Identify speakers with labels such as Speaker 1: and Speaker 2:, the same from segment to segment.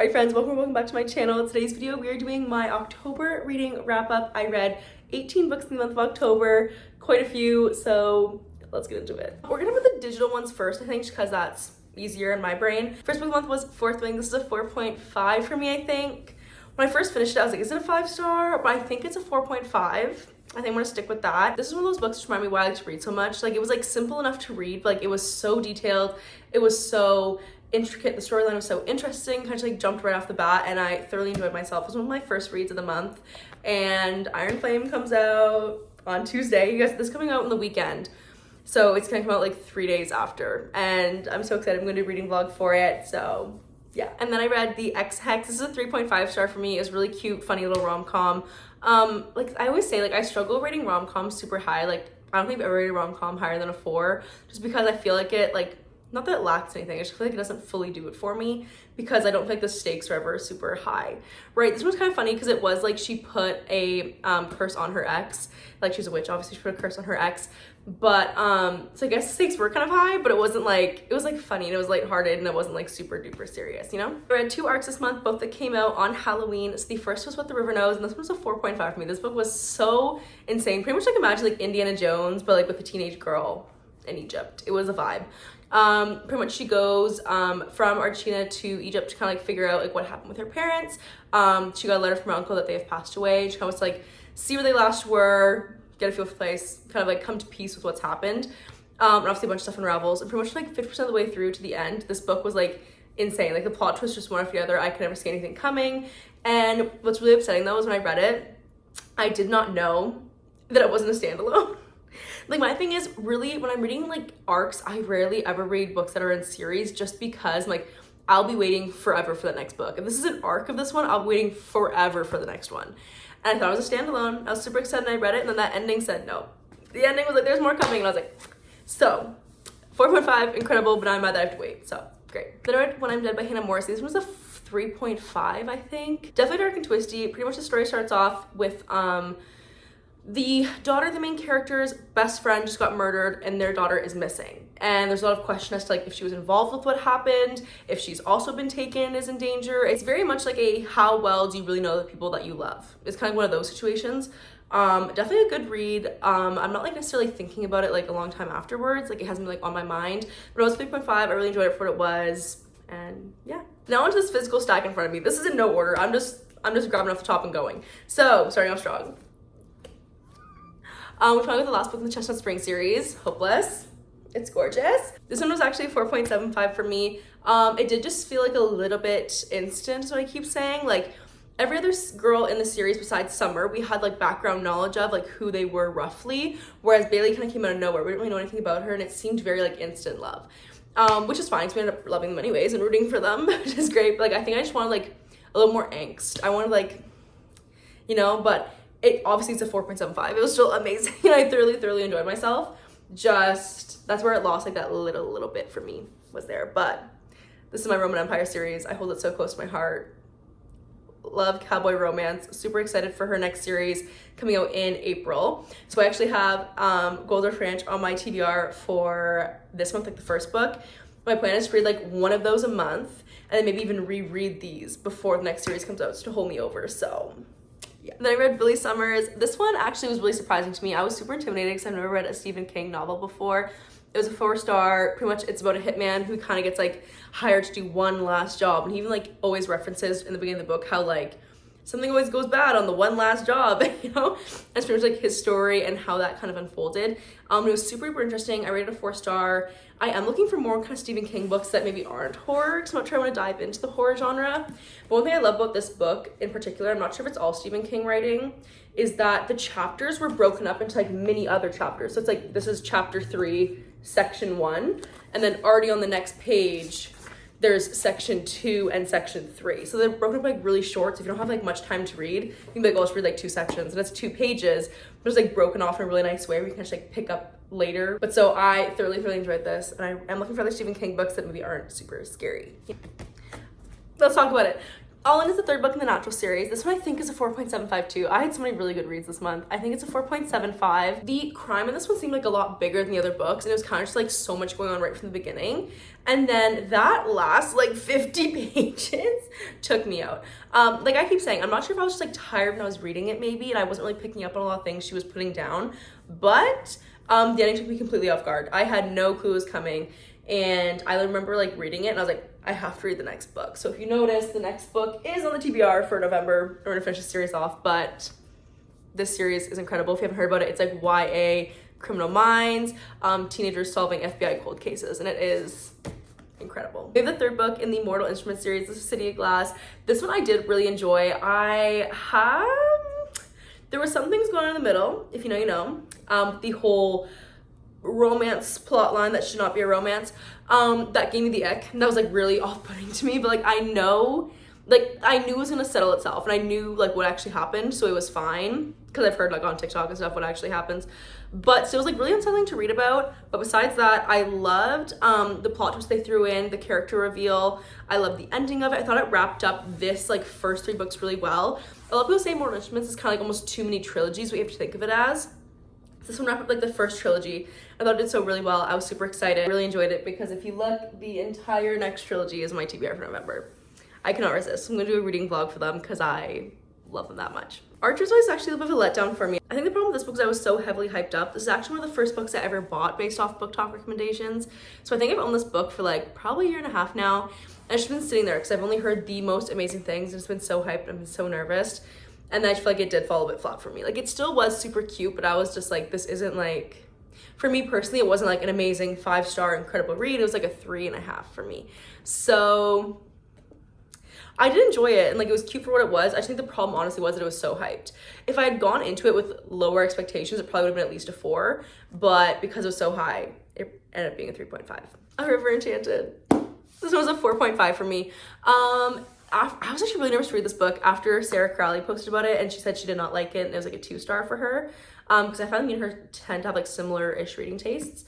Speaker 1: Alright friends, welcome back to my channel. Today's video we are doing my October reading wrap up. I read 18 books in the month of October, quite a few, so let's get into it. We're gonna put the digital ones first, I think, just because that's easier in my brain. First book of the month was Fourth Wing. This is a 4.5 for me, I think. When I first finished it, I was like, is it a 5-star? But I think it's a 4.5. I think I'm gonna stick with that. This is one of those books that remind me why I like to read so much. Like, it was like simple enough to read, like it was so detailed, it was so intricate, the storyline was so interesting, kind of like jumped right off the bat, and I thoroughly enjoyed myself. It was one of my first reads of the month. And Iron Flame comes out on Tuesday. You guys, this is coming out on the weekend, so it's gonna come out like 3 days after, and I'm so excited. I'm gonna do a reading vlog for it, so yeah. And then I read The Ex-Hex. This is a 3.5 star for me. It was really cute, funny little rom-com. Like I always say, like I struggle rating rom-coms super high. Like I don't think I've ever rated a rom-com higher than a 4, just because I feel like it, like, not that it lacks anything, I just feel like it doesn't fully do it for me, because I don't feel like the stakes are ever super high, right? This one's kind of funny because it was like she put a curse on her ex. Like, she's a witch, obviously. She put a curse on her ex, but so I guess the stakes were kind of high, but it wasn't like, it was like funny and it was lighthearted and it wasn't like super duper serious, you know? I read 2 arcs this month, both that came out on Halloween. So the first was What the River Knows, and this one was a 4.5 for me. This book was so insane. Pretty much like imagine like Indiana Jones, but like with a teenage girl in Egypt. It was a vibe. Pretty much she goes from Argentina to Egypt to kind of like figure out like what happened with her parents. She got a letter from her uncle that they have passed away. She kind of wants to like see where they last were, get a feel for the place, kind of like come to peace with what's happened. And obviously a bunch of stuff unravels, and pretty much like 50% of the way through to the end, this book was like insane. Like the plot twist just one after the other. I could never see anything coming. And what's really upsetting though is when I read it, I did not know that it wasn't a standalone. Like, my thing is, really, when I'm reading like arcs, I rarely ever read books that are in series, just because like I'll be waiting forever for the next book. If this is an arc of this one, I'll be waiting forever for the next one. And I thought it was a standalone. I was super excited and I read it, and then that ending said no. The ending was like, there's more coming, and I was like, so 4.5, incredible, but I'm mad that I have to wait, so great. Then I read When I'm Dead by Hannah Morrissey. This was a 3.5, I think. Definitely dark and twisty. Pretty much the story starts off with the daughter of the main character's best friend just got murdered, and their daughter is missing. And there's a lot of question as to like if she was involved with what happened, if she's also been taken, is in danger. It's very much like a how well do you really know the people that you love. It's kind of one of those situations. Definitely a good read. I'm not like necessarily thinking about it like a long time afterwards. Like it hasn't been like on my mind, but it was 3.5. I really enjoyed it for what it was, and yeah. Now onto this physical stack in front of me. This is in no order. I'm just grabbing off the top and going. So starting off strong. We're talking about the last book in the Chestnut Spring series, Hopeless. It's gorgeous. This one was actually 4.75 for me. It did just feel like a little bit instant, is what I keep saying. Like every other girl in the series besides Summer, we had like background knowledge of like who they were roughly, whereas Bailey kind of came out of nowhere. We didn't really know anything about her, and it seemed very like instant love, which is fine because we ended up loving them anyways and rooting for them, which is great. But like I think I just wanted like a little more angst. I wanted like, you know, but it obviously it's a 4.75. It was still amazing, and I thoroughly enjoyed myself. Just that's where it lost like that little bit for me was there. But this is my Roman Empire series. I hold it so close to my heart. Love cowboy romance. Super excited for her next series coming out in April. So I actually have Golden Ranch on my TBR for this month, like the first book. My plan is to read like one of those a month, and then maybe even reread these before the next series comes out, just to hold me over. So yeah. Then I read Billy Summers. This one actually was really surprising to me. I was super intimidated because I've never read a Stephen King novel before. It was a 4-star. Pretty much it's about a hitman who kind of gets like hired to do one last job, and he even like always references in the beginning of the book how like something always goes bad on the one last job, you know? That's pretty much like his story and how that kind of unfolded. It was super interesting. I rated a 4-star. I am looking for more kind of Stephen King books that maybe aren't horror, because I'm not sure I want to dive into the horror genre. But one thing I love about this book in particular, I'm not sure if it's all Stephen King writing, is that the chapters were broken up into like many other chapters. So it's like, this is chapter 3, section 1, and then already on the next page, there's section 2 and section 3. So they're broken up like really short. So if you don't have like much time to read, you can be like, oh, let's read like 2 sections. And it's 2 pages, but it's like broken off in a really nice way where you can just like pick up later. But so I thoroughly enjoyed this, and I am looking for other Stephen King books that maybe aren't super scary. Let's talk about it. All In is the third book in the Natural series. This one I think is a 4.75 too. I had so many really good reads this month. I think it's a 4.75. The crime in this one seemed like a lot bigger than the other books, and it was kind of just like so much going on right from the beginning. And then that last like 50 pages took me out. Like I keep saying, I'm not sure if I was just like tired when I was reading it maybe, and I wasn't really picking up on a lot of things she was putting down, but the ending took me completely off guard. I had no clue it was coming. And I remember like reading it and I was like, I have to read the next book. So if you notice, the next book is on the TBR for November. We're gonna finish the series off, but this series is incredible. If you haven't heard about it, it's like YA Criminal Minds, teenagers solving FBI cold cases, and it is incredible. We have the third book in the Mortal Instruments series. This is City of Glass. This one I did really enjoy. There were some things going on in the middle, if you know, you know. The whole romance plot line that should not be a romance, that gave me the ick, and that was like really off-putting to me, but like I knew it was gonna settle itself, and I knew like what actually happened, so it was fine, because I've heard like on TikTok and stuff what actually happens, but still it was like really unsettling to read about. But besides that, I loved the plot twist they threw in, the character reveal. I loved the ending of it. I thought it wrapped up this like first 3 books really well. A lot of people say Mortal Instruments is kind of like almost too many trilogies, what you have to think of it as. This one wrapped up like the first trilogy. I thought it did so really well. I was super excited. I really enjoyed it because if you look, the entire next trilogy is my TBR for November. I cannot resist. I'm gonna do a reading vlog for them because I love them that much. Archer's was actually a little bit of a letdown for me. I think the problem with this book is I was so heavily hyped up. This is actually one of the first books I ever bought based off book talk recommendations. So I think I've owned this book for like probably a year and a half now. And it's just been sitting there because I've only heard the most amazing things. And it's been so hyped. I've been so nervous. And I feel like it did fall a bit flat for me. Like it still was super cute, but I was just like, this isn't like, for me personally, it wasn't like an amazing 5-star incredible read. It was like a 3.5 for me. So I did enjoy it, and like it was cute for what it was. I just think the problem honestly was that it was so hyped. If I had gone into it with lower expectations, it probably would have been at least a 4, but because it was so high, it ended up being a 3.5. A River Enchanted. This one was a 4.5 for me. I was actually really nervous to read this book after Sarah Crowley posted about it, and she said she did not like it, and it was like a 2-star for her, because I found me and her tend to have like similar-ish reading tastes.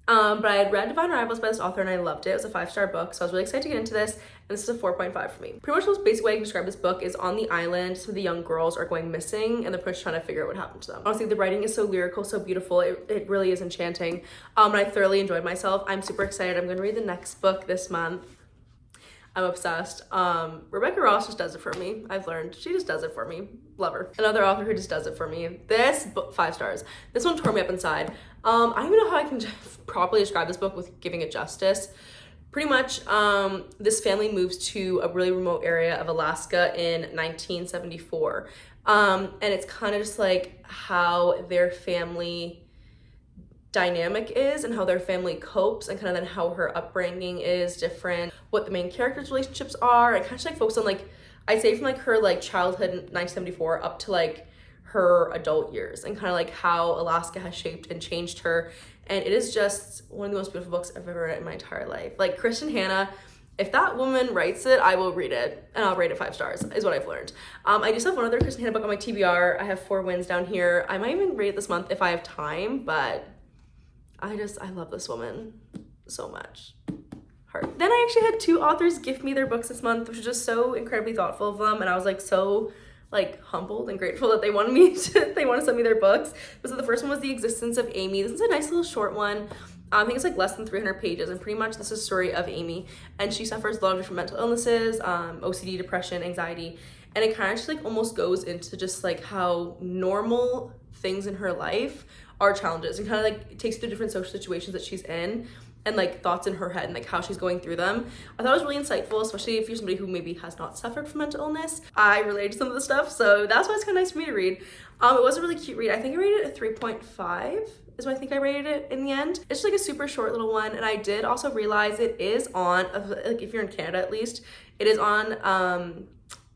Speaker 1: But I had read Divine Rivals by this author and I loved it. It was a 5-star book, so I was really excited to get into this, and this is a 4.5 for me. Pretty much the most basic way I can describe this book is on the island, some of the young girls are going missing, and the prince trying to figure out what happened to them. Honestly, the writing is so lyrical, so beautiful. It really is enchanting. And I thoroughly enjoyed myself. I'm super excited. I'm going to read the next book this month. I'm obsessed. Rebecca Ross just does it for me. I've learned. She just does it for me. Love her. Another author who just does it for me. This book, 5 stars. This one tore me up inside. I don't even know how I can properly describe this book with giving it justice. Pretty much, this family moves to a really remote area of Alaska in 1974. And it's kind of just like how their family dynamic is and how their family copes, and kind of then how her upbringing is different, what the main characters' relationships are, and kind of like focus on like, I'd say from like her like childhood in 1974 up to like her adult years, and kind of like how Alaska has shaped and changed her. And it is just one of the most beautiful books I've ever read in my entire life. Like Kristen Hanna, if that woman writes it, I will read it, and I'll rate it 5 stars, is what I've learned. I just have one other Kristen Hanna book on my TBR. I have 4 wins down here. I might even read it this month if I have time, but I love this woman so much. Heart. Then I actually had 2 authors gift me their books this month, which was just so incredibly thoughtful of them, and I was like so like humbled and grateful that they want to send me their books. So the first one was The Existence of Amy. This is a nice little short one. I think it's like less than 300 pages, and pretty much this is a story of Amy, and she suffers a lot of different mental illnesses, OCD, depression, anxiety, and it kind of just like almost goes into just like how normal things in her life are challenges, and kind of like takes you through different social situations that she's in, and like thoughts in her head and like how she's going through them. I thought it was really insightful, especially if you're somebody who maybe has not suffered from mental illness. I related to some of the stuff, so that's why it's kind of nice for me to read. It was a really cute read. I think I rated it a 3.5 is what I think I rated it in the end. It's just like a super short little one, and I did also realize it is on, like if you're in Canada at least, it is on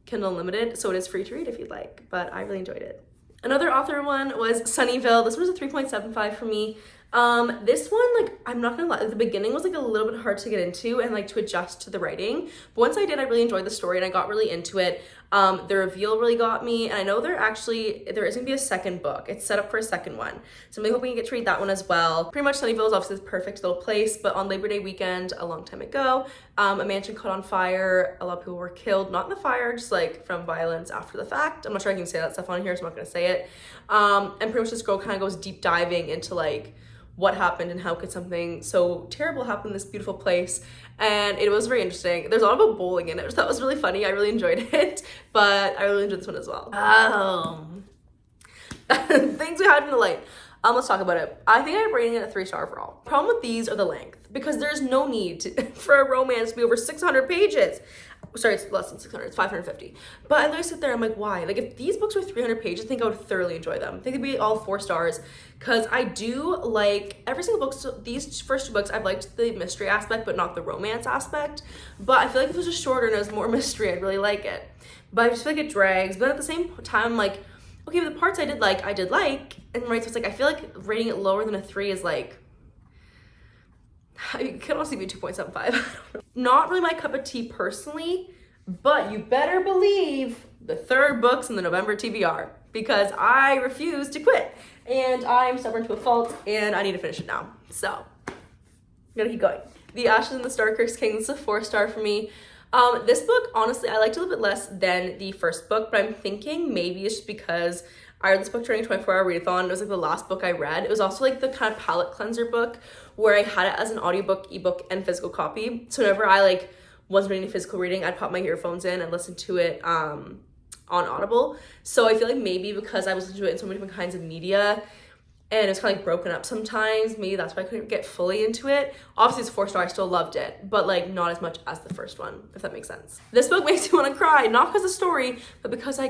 Speaker 1: Kindle Unlimited, so it is free to read if you'd like, but I really enjoyed it. Another author one was Sunnyvale. This was a 3.75 for me. This one, like, I'm not gonna lie, the beginning was like a little bit hard to get into and like to adjust to the writing, but once I did, I really enjoyed the story and I got really into it. The reveal really got me, and I know there is gonna be a second book. It's set up for a second one, so I'm really hoping you get to read that one as well. Pretty much Sunnyvale is obviously this perfect little place, but on Labor Day weekend a long time ago, a mansion caught on fire. A lot of people were killed, not in the fire, just like from violence after the fact. I'm not sure I can say that stuff on here, so I'm not gonna say it. And pretty much this girl kind of goes deep diving into like what happened and how could something so terrible happen in this beautiful place. And it was very interesting. There's a lot about bowling in it, which that was really funny. I really enjoyed it, but I really enjoyed this one as well. Things we had in the light. Let's talk about it. I think I'm rating it a 3-star overall. Problem with these are the length, because there's no need for a romance to be over 600 pages. Sorry, it's less than 600, it's 550. But I literally sit there, I'm like, why? Like, if these books were 300 pages, I think I would thoroughly enjoy them. I think they'd be all 4 stars, because I do like every single book. So these first 2 books, I've liked the mystery aspect, but not the romance aspect. But I feel like if it was just shorter and it was more mystery, I'd really like it. But I just feel like it drags. But at the same time, like, okay, but the parts I did like, and right, so it's like, I feel like rating it lower than a 3 is like, it could honestly be 2.75. Not really my cup of tea personally, but you better believe the 3rd book's in the November TBR, because I refuse to quit, and I'm stubborn to a fault, and I need to finish it now. So, I'm gonna keep going. The Ashes and the Starkirks King is a 4-star for me. This book, honestly, I liked it a little bit less than the first book, but I'm thinking maybe it's just because I read this book during a 24-hour readathon. It was like the last book I read. It was also like the kind of palette cleanser book where I had it as an audiobook, ebook, and physical copy. So whenever I like wasn't reading physical reading, I'd pop my earphones in and listen to it on Audible. So I feel like maybe because I was listening to it in so many different kinds of media, and it's kind of like broken up sometimes, maybe that's why I couldn't get fully into it. Obviously it's 4-star, I still loved it, but like not as much as the first one, if that makes sense. This book makes me want to cry, not because of the story, but because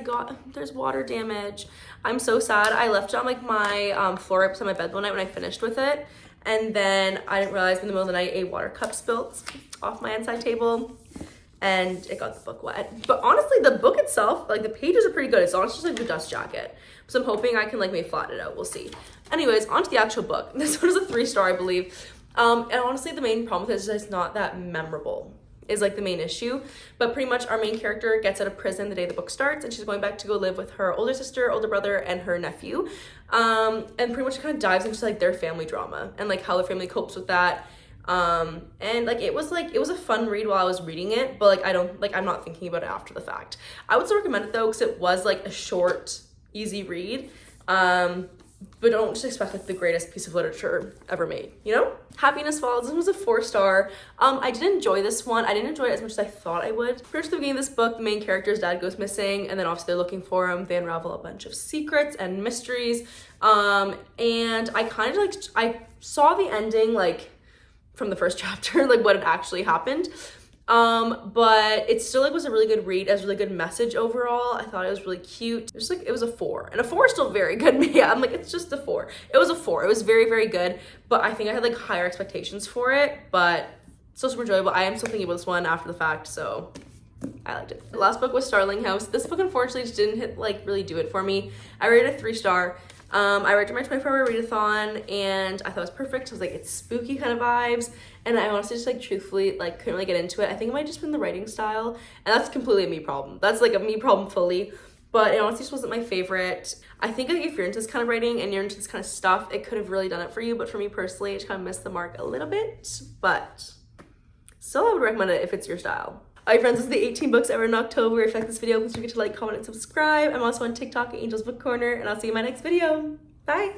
Speaker 1: there's water damage. I'm so sad. I left it on like my floor right beside my bed one night when I finished with it, and then I didn't realize in the middle of the night a water cup spilt off my inside table, and it got the book wet. But honestly, the book itself, like the pages are pretty good. It's honestly just like the dust jacket. So I'm hoping I can like maybe flatten it out. We'll see. Anyways, on to the actual book. This one is a 3-star, I believe. And honestly, the main problem with it is it's not that memorable, is like the main issue. But pretty much our main character gets out of prison the day the book starts, and she's going back to go live with her older sister, older brother, and her nephew. And pretty much kind of dives into like their family drama and like how the family copes with that. And like it was a fun read while I was reading it, but like I'm not thinking about it after the fact. I would still recommend it though, because it was like a short, easy read. But don't just expect like the greatest piece of literature ever made, you know? Happiness Falls, this was a 4-star. I did enjoy this one. I didn't enjoy it as much as I thought I would. Pretty much at the beginning of this book, the main character's dad goes missing, and then obviously they're looking for him. They unravel a bunch of secrets and mysteries. And I kind of like, I saw the ending like from the first chapter, like what had actually happened. But it still like was a really good read. It has a really good message overall. I thought it was really cute. Just like it was a 4, and a 4 is still very good. Yeah, I'm like, it's just a 4. It was a 4. It was very, very good, but I think I had like higher expectations for it, but still super enjoyable. I am still thinking about this one after the fact, so I liked it. The last book was Starling House. This book unfortunately just didn't really do it for me. I rated it a 3-star. I read it during my 24-hour readathon, and I thought it was perfect. I was like, it's spooky kind of vibes, and I honestly just like truthfully like couldn't really get into it. I think it might have just been the writing style, and that's completely a me problem. That's like a me problem fully, but it honestly just wasn't my favorite. I think like if you're into this kind of writing and you're into this kind of stuff, it could have really done it for you, but for me personally, it just kind of missed the mark a little bit, but still I would recommend it if it's your style. Alright friends, this is the 18 books I read in October. If you like this video, please don't forget to like, comment, and subscribe. I'm also on TikTok at Angel's Book Corner, and I'll see you in my next video. Bye!